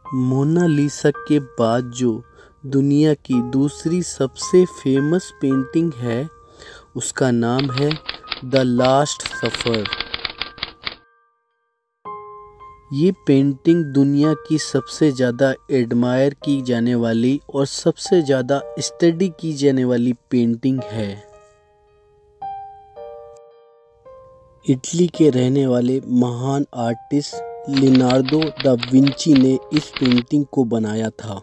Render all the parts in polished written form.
Mona Lisa के बाद जो दुनिया की दूसरी सबसे फेमस पेंटिंग है उसका नाम है द लास्ट सफ़र। ये पेंटिंग दुनिया की सबसे ज़्यादा एडमायर की जाने वाली और सबसे ज़्यादा स्टडी की जाने वाली पेंटिंग है। इटली के रहने वाले महान आर्टिस्ट लियोनार्डो दा विंची ने इस पेंटिंग को बनाया था।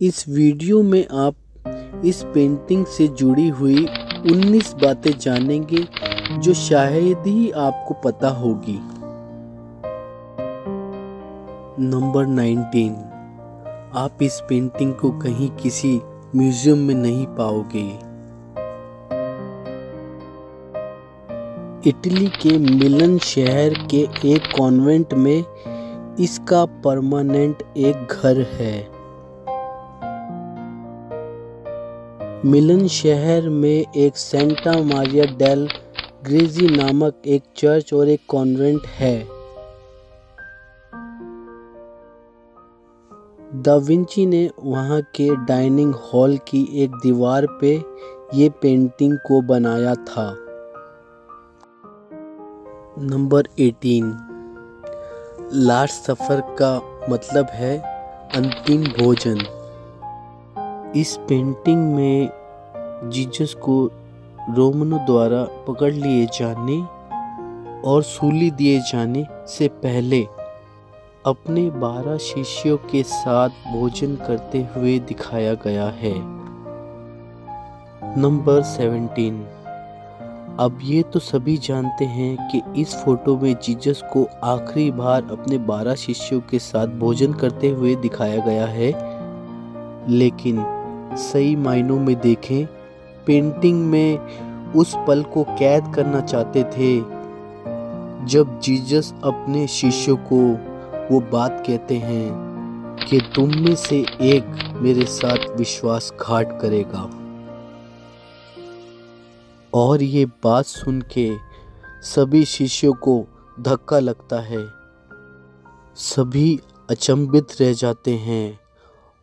इस वीडियो में आप इस पेंटिंग से जुड़ी हुई 19 बातें जानेंगे जो शायद ही आपको पता होगी। नंबर 19, आप इस पेंटिंग को कहीं किसी म्यूजियम में नहीं पाओगे। इटली के मिलन शहर के एक कॉन्वेंट में इसका परमानेंट एक घर है। मिलन शहर में एक सेंटा मारिया डेल ग्रेजी नामक एक चर्च और एक कॉन्वेंट है। दा विंची ने वहाँ के डाइनिंग हॉल की एक दीवार पे ये पेंटिंग को बनाया था। नंबर 18, लास्ट सफ़र का मतलब है अंतिम भोजन। इस पेंटिंग में जीसस को रोमनों द्वारा पकड़ लिए जाने और सूली दिए जाने से पहले अपने 12 शिष्यों के साथ भोजन करते हुए दिखाया गया है। नंबर 17, अब ये तो सभी जानते हैं कि इस फोटो में जीसस को आखिरी बार अपने 12 शिष्यों के साथ भोजन करते हुए दिखाया गया है, लेकिन सही मायनों में देखें पेंटिंग में उस पल को कैद करना चाहते थे जब जीसस अपने शिष्यों को वो बात कहते हैं कि तुम में से एक मेरे साथ विश्वासघात करेगा। और ये बात सुन के सभी शिष्यों को धक्का लगता है, सभी अचंभित रह जाते हैं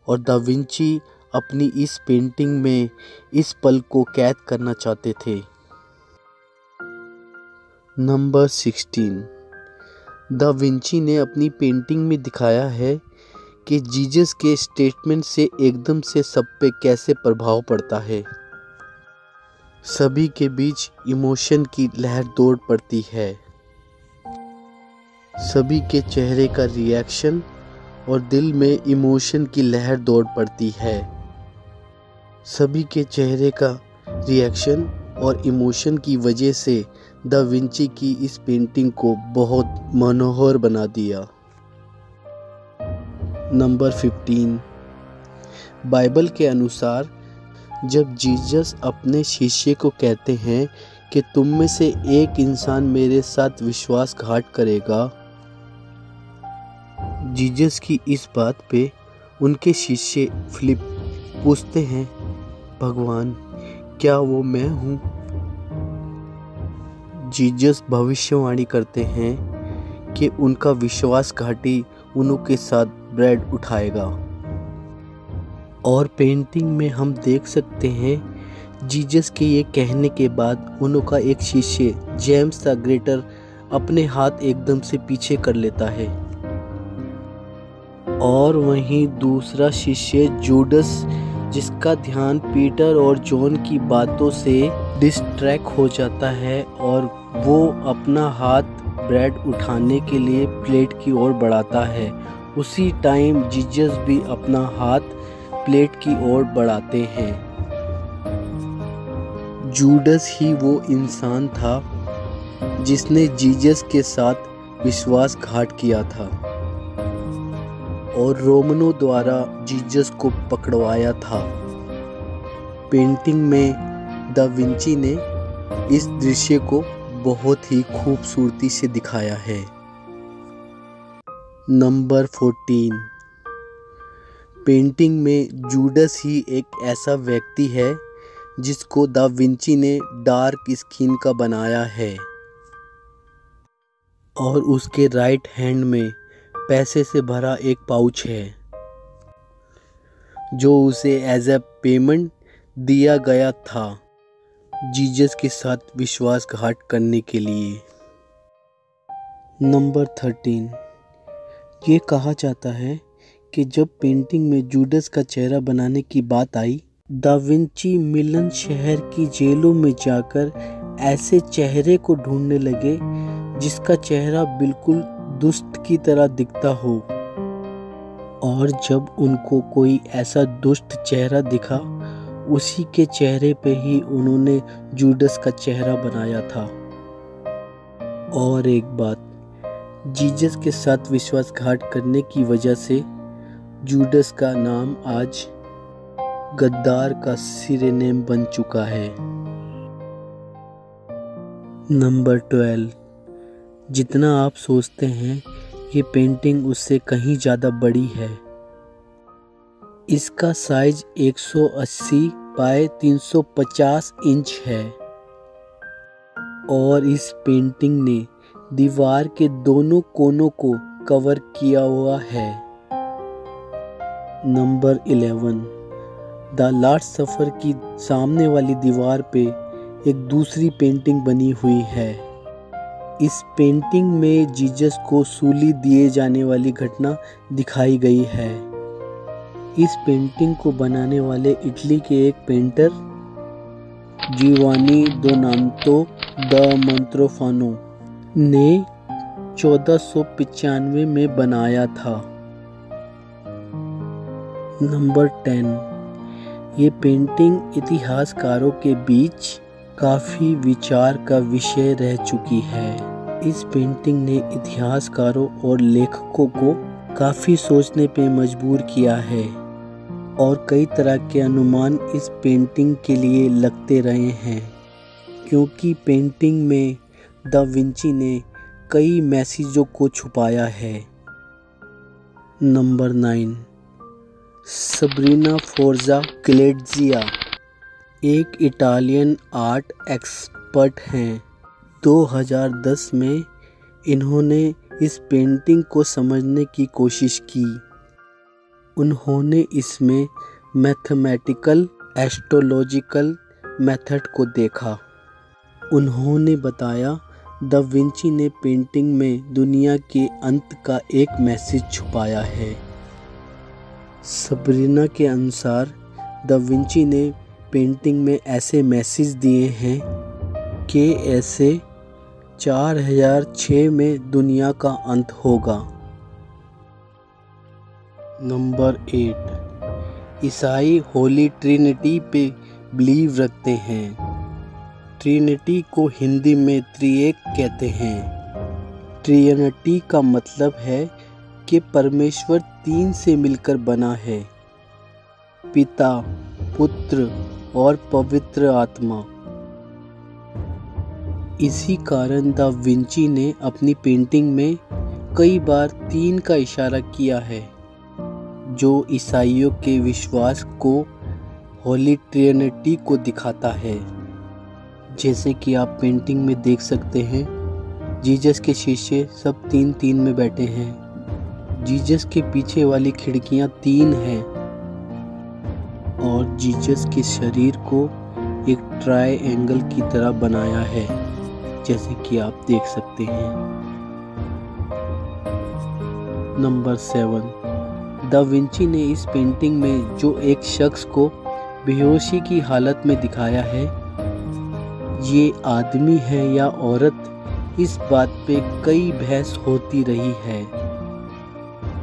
और दा विंची अपनी इस पेंटिंग में इस पल को कैद करना चाहते थे। नंबर 16, दा विंची ने अपनी पेंटिंग में दिखाया है कि जीसस के स्टेटमेंट से एकदम से सब पे कैसे प्रभाव पड़ता है। सभी के बीच इमोशन की लहर दौड़ पड़ती है। सभी के चेहरे का रिएक्शन और दिल में इमोशन की लहर दौड़ पड़ती है। सभी के चेहरे का रिएक्शन और इमोशन की वजह से दा विंची की इस पेंटिंग को बहुत मनोहर बना दिया। नंबर 15, बाइबल के अनुसार जब जीसस अपने शिष्य को कहते हैं कि तुम में से एक इंसान मेरे साथ विश्वासघात करेगा, जीसस की इस बात पे उनके शिष्य फिलिप पूछते हैं, भगवान क्या वो मैं हूँ? जीसस भविष्यवाणी करते हैं कि उनका विश्वासघाती उनके साथ ब्रेड उठाएगा। और पेंटिंग में हम देख सकते हैं जीसस के ये कहने के बाद उनका एक शिष्य जेम्स द ग्रेटर अपने हाथ एकदम से पीछे कर लेता है और वहीं दूसरा शिष्य जूडस, जिसका ध्यान पीटर और जॉन की बातों से डिस्ट्रैक्ट हो जाता है और वो अपना हाथ ब्रेड उठाने के लिए प्लेट की ओर बढ़ाता है। उसी टाइम जीसस भी अपना हाथ प्लेट की ओर बढ़ाते हैं। जूडस ही वो इंसान था जिसने जीसस के साथ विश्वासघात किया था और रोमनों द्वारा जीसस को पकड़वाया था। पेंटिंग में दा विंची ने इस दृश्य को बहुत ही खूबसूरती से दिखाया है। नंबर 14, पेंटिंग में जूडस ही एक ऐसा व्यक्ति है जिसको दा विंची ने डार्क स्किन का बनाया है और उसके राइट हैंड में पैसे से भरा एक पाउच है जो उसे एज ए पेमेंट दिया गया था जीसस के साथ विश्वासघात करने के लिए। नंबर 13, ये कहा जाता है कि जब पेंटिंग में जूडस का चेहरा बनाने की बात आई, दा विंची मिलन शहर की जेलों में जाकर ऐसे चेहरे को ढूंढने लगे जिसका चेहरा बिल्कुल दुष्ट की तरह दिखता हो, और जब उनको कोई ऐसा दुष्ट चेहरा दिखा, उसी के चेहरे पे ही उन्होंने जूडस का चेहरा बनाया था। और एक बात, जीसस के साथ विश्वासघात करने की वजह से जूडस का नाम आज गद्दार का सिरेनेम बन चुका है। नंबर 12, जितना आप सोचते हैं ये पेंटिंग उससे कहीं ज़्यादा बड़ी है। इसका साइज 180 बाय 350 इंच है और इस पेंटिंग ने दीवार के दोनों कोनों को कवर किया हुआ है। नंबर 11, द लास्ट सफर की सामने वाली दीवार पे एक दूसरी पेंटिंग बनी हुई है। इस पेंटिंग में जीसस को सूली दिए जाने वाली घटना दिखाई गई है। इस पेंटिंग को बनाने वाले इटली के एक पेंटर जियोवानी दोनातो दा मंत्रोफानो ने 1495 में बनाया था। नंबर 10, ये पेंटिंग इतिहासकारों के बीच काफ़ी विचार का विषय रह चुकी है। इस पेंटिंग ने इतिहासकारों और लेखकों को काफ़ी सोचने पे मजबूर किया है और कई तरह के अनुमान इस पेंटिंग के लिए लगते रहे हैं, क्योंकि पेंटिंग में दा विंची ने कई मैसेजों को छुपाया है। नंबर 9, सबरीना फोर्जा क्लेट्जिया एक इटालियन आर्ट एक्सपर्ट हैं। 2010 में इन्होंने इस पेंटिंग को समझने की कोशिश की। उन्होंने इसमें मैथमेटिकल एस्ट्रोलॉजिकल मेथड को देखा। उन्होंने बताया दा विंची ने पेंटिंग में दुनिया के अंत का एक मैसेज छुपाया है। सबरीना के अनुसार दा विंची ने पेंटिंग में ऐसे मैसेज दिए हैं कि ऐसे 4006 में दुनिया का अंत होगा। नंबर 8, ईसाई होली ट्रिनिटी पे बिलीव रखते हैं। ट्रिनिटी को हिंदी में त्रिएक कहते हैं। ट्रिनिटी का मतलब है कि परमेश्वर 3 से मिलकर बना है, पिता, पुत्र और पवित्र आत्मा। इसी कारण दा विंची ने अपनी पेंटिंग में कई बार 3 का इशारा किया है, जो ईसाइयों के विश्वास को होली ट्रिनिटी को दिखाता है। जैसे कि आप पेंटिंग में देख सकते हैं, जीसस के शिष्य सब 3-3 में बैठे हैं। जीसस के पीछे वाली खिड़कियां 3 हैं और जीसस के शरीर को एक ट्रायंगल की तरह बनाया है, जैसे कि आप देख सकते हैं। नंबर 7, दा विंची ने इस पेंटिंग में जो एक शख्स को बेहोशी की हालत में दिखाया है, ये आदमी है या औरत, इस बात पे कई बहस होती रही है,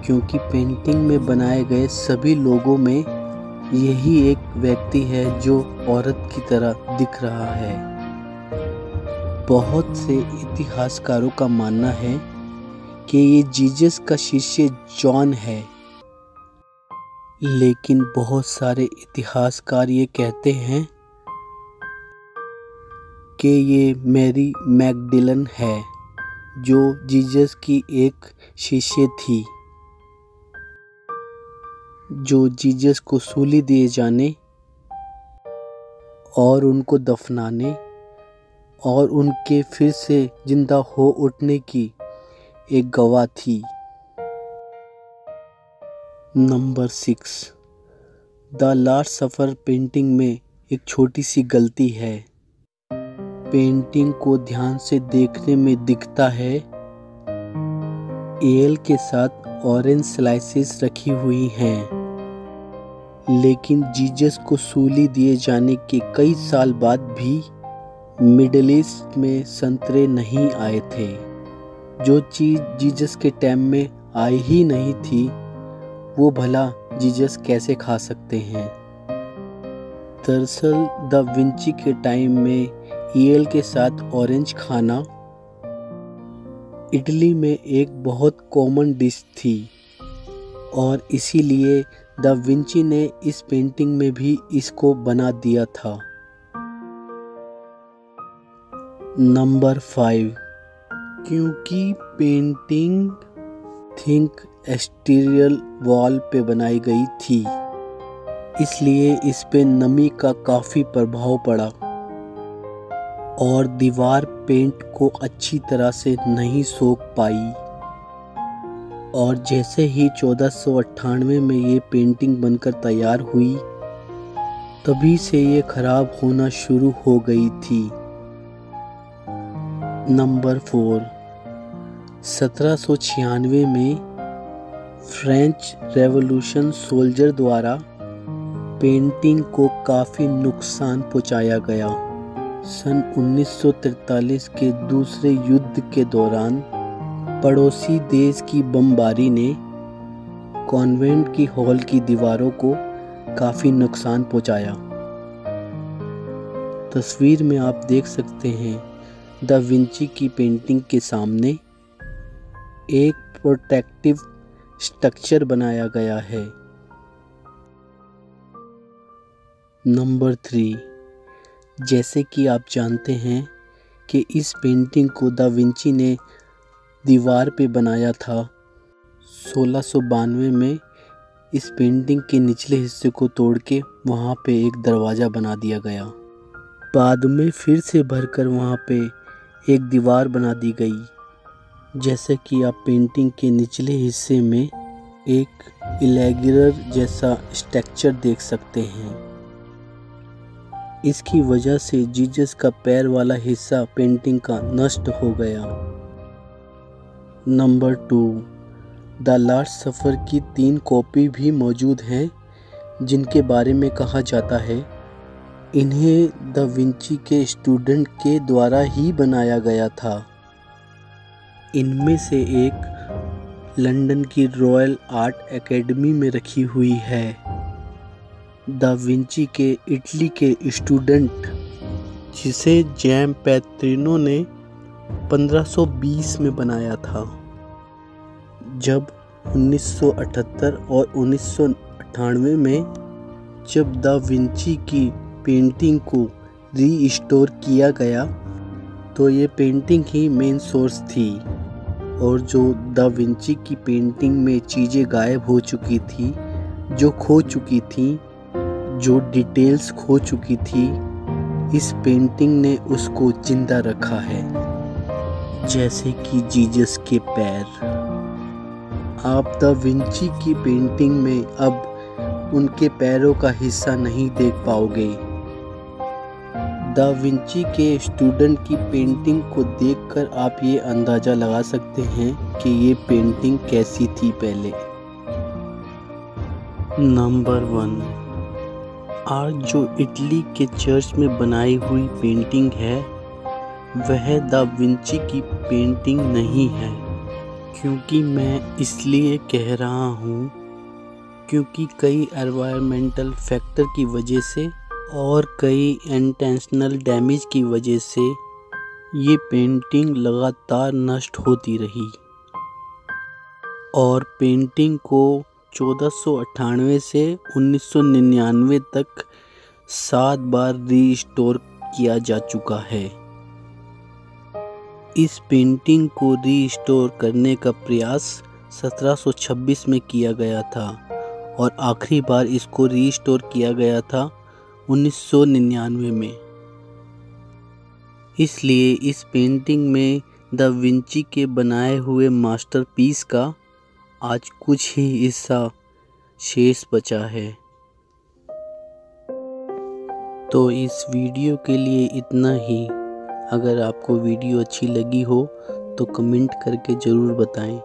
क्योंकि पेंटिंग में बनाए गए सभी लोगों में यही एक व्यक्ति है जो औरत की तरह दिख रहा है। बहुत से इतिहासकारों का मानना है कि ये जीसस का शिष्य जॉन है, लेकिन बहुत सारे इतिहासकार ये कहते हैं कि ये मैरी मैगडिलन है, जो जीसस की एक शिष्य थी, जो जीसस को सूली दिए जाने और उनको दफनाने और उनके फिर से जिंदा हो उठने की एक गवाह थी। Number 6, the last suffer painting में एक छोटी सी गलती है। पेंटिंग को ध्यान से देखने में दिखता है एल के साथ ऑरेंज स्लाइसेस रखी हुई हैं, लेकिन जीसस को सूली दिए जाने के कई साल बाद भी मिडिल ईस्ट में संतरे नहीं आए थे। जो चीज़ जीसस के टाइम में आई ही नहीं थी, वो भला जीसस कैसे खा सकते हैं। दरअसल दा विंची के टाइम में एल के साथ ऑरेंज खाना इटली में एक बहुत कॉमन डिश थी, और इसीलिए दा विंची ने इस पेंटिंग में भी इसको बना दिया था। नंबर 5, क्योंकि पेंटिंग थिंक एक्सटीरियर वॉल पे बनाई गई थी, इसलिए इस पे नमी का काफ़ी प्रभाव पड़ा और दीवार पेंट को अच्छी तरह से नहीं सोख पाई। और जैसे ही 1498 में ये पेंटिंग बनकर तैयार हुई, तभी से ये खराब होना शुरू हो गई थी। नंबर 4, 1796 में फ्रेंच रेवोल्यूशन सोल्जर द्वारा पेंटिंग को काफ़ी नुकसान पहुंचाया गया। सन 1943 के दूसरे युद्ध के दौरान पड़ोसी देश की बमबारी ने कॉन्वेंट की हॉल की दीवारों को काफ़ी नुकसान पहुंचाया। तस्वीर में आप देख सकते हैं दा विंची की पेंटिंग के सामने एक प्रोटेक्टिव स्ट्रक्चर बनाया गया है। नंबर 3, जैसे कि आप जानते हैं कि इस पेंटिंग को दा विंची ने दीवार पे बनाया था। 1692 में इस पेंटिंग के निचले हिस्से को तोड़ के वहाँ पे एक दरवाज़ा बना दिया गया। बाद में फिर से भरकर वहाँ पे एक दीवार बना दी गई। जैसे कि आप पेंटिंग के निचले हिस्से में एक इरेगुलर जैसा स्ट्रक्चर देख सकते हैं। इसकी वजह से जीसस का पैर वाला हिस्सा पेंटिंग का नष्ट हो गया। नंबर 2, द लास्ट सफ़र की 3 कॉपी भी मौजूद हैं, जिनके बारे में कहा जाता है इन्हें दा विंची के स्टूडेंट के द्वारा ही बनाया गया था। इनमें से एक लंदन की रॉयल आर्ट एकेडमी में रखी हुई है। दा विंची के इटली के स्टूडेंट, जिसे जैम पैट्रिनो ने 1520 में बनाया था, जब 1978 और 1998 में जब दा विंची की पेंटिंग को रीस्टोर किया गया, तो ये पेंटिंग ही मेन सोर्स थी, और जो दा विंची की पेंटिंग में चीज़ें गायब हो चुकी थी, जो खो चुकी थी, जो डिटेल्स खो चुकी थी, इस पेंटिंग ने उसको जिंदा रखा है। जैसे कि जीसस के पैर। आप दा विंची की पेंटिंग में अब उनके पैरों का हिस्सा नहीं देख पाओगे। दा विंची के स्टूडेंट की पेंटिंग को देखकर आप ये अंदाज़ा लगा सकते हैं कि ये पेंटिंग कैसी थी पहले। नंबर 1, आज जो इटली के चर्च में बनाई हुई पेंटिंग है, वह दा विंची की पेंटिंग नहीं है। क्योंकि मैं इसलिए कह रहा हूँ क्योंकि कई एनवायरमेंटल फैक्टर की वजह से और कई इंटेंशनल डैमेज की वजह से ये पेंटिंग लगातार नष्ट होती रही, और पेंटिंग को 1498 से 1999 तक 7 बार रीस्टोर किया जा चुका है। इस पेंटिंग को रीस्टोर करने का प्रयास 1726 में किया गया था, और आखिरी बार इसको रीस्टोर किया गया था 1999 में। इसलिए इस पेंटिंग में दा विंची के बनाए हुए मास्टरपीस का आज कुछ ही हिस्सा शेष बचा है। तो इस वीडियो के लिए इतना ही। अगर आपको वीडियो अच्छी लगी हो तो कमेंट करके ज़रूर बताएं।